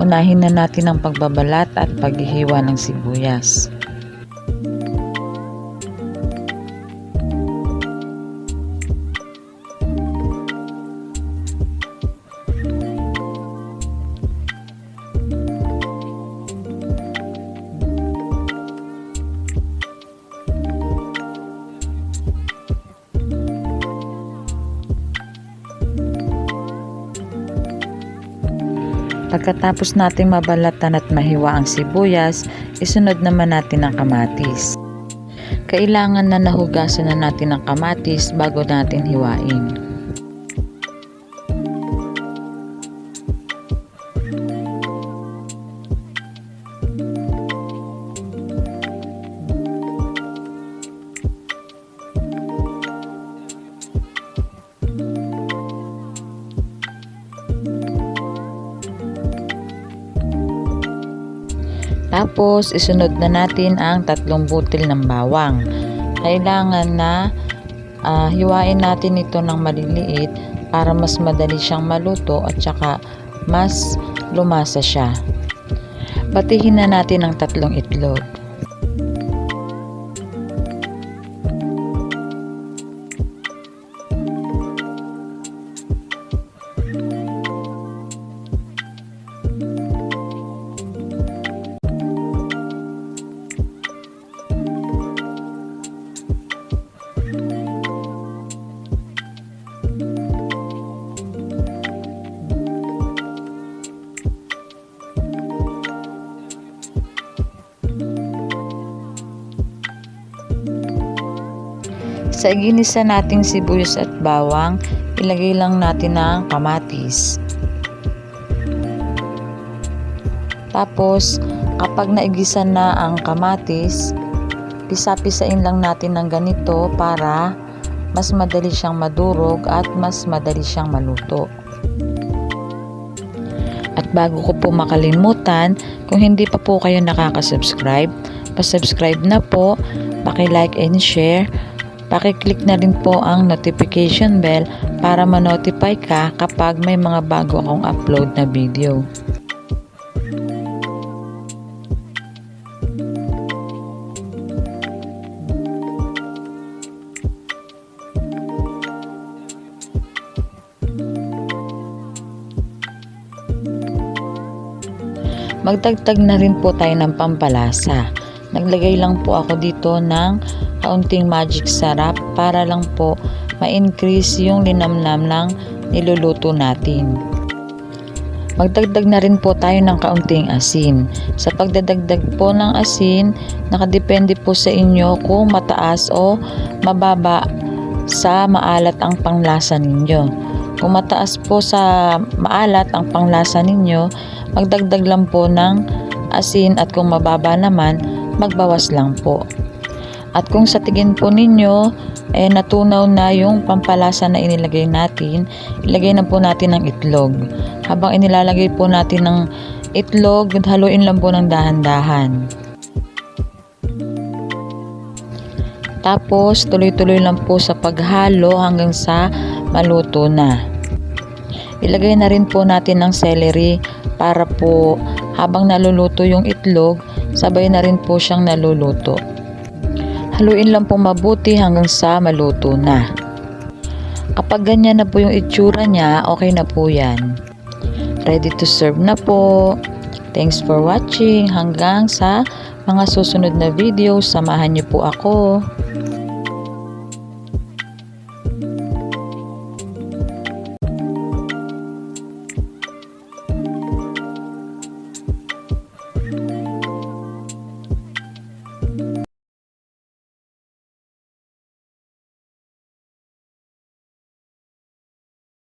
unahin na natin ang pagbabalat at paghihiwa ng sibuyas. Pagkatapos natin mabalatan at mahiwa ang sibuyas, isunod naman natin ang kamatis. Kailangan na nahugasan na natin ang kamatis bago natin hiwain. Tapos, isunod na natin ang 3 butil ng bawang. Kailangan na hiwain natin ito ng maliliit para mas madali siyang maluto at saka mas lumasa siya. Batihin na natin ang 3 itlog. Sa ginisa nating sibuyas at bawang, ilagay lang natin ang kamatis. Tapos, kapag naigisa na ang kamatis, pisa-pisain lang natin ng ganito para mas madali siyang madurog at mas madali siyang maluto. At bago ko po makalimutan, kung hindi pa po kayo nakaka-subscribe, pa-subscribe na po, paki-like and share. Paki-click na rin po ang notification bell para ma-notify ka kapag may mga bago akong upload na video. Magdagdag na rin po tayo ng pampalasa. Naglagay lang po ako dito ng kaunting magic sarap para lang po ma-increase yung linamnam ng niluluto natin. Magdagdag na rin po tayo ng kaunting asin. Sa pagdadagdag po ng asin, nakadepende po sa inyo kung mataas o mababa sa maalat ang panglasa ninyo. Kung mataas po sa maalat ang panglasa ninyo, magdagdag lang po ng asin at kung mababa naman, magbawas lang po. At kung sa tingin po ninyo natunaw na yung pampalasa na inilagay natin, ilagay na po natin ang itlog. Habang inilalagay po natin ng itlog, haluin lang po ng dahan-dahan. Tapos tuloy-tuloy lang po sa paghalo hanggang sa maluto na. Ilagay na rin po natin ang celery para po habang naluluto yung itlog, sabay na rin po siyang naluluto. Haluin lang po mabuti hanggang sa maluto na. Kapag ganyan na po yung itsura niya, okay na po yan. Ready to serve na po. Thanks for watching. Hanggang sa mga susunod na video, samahan niyo po ako.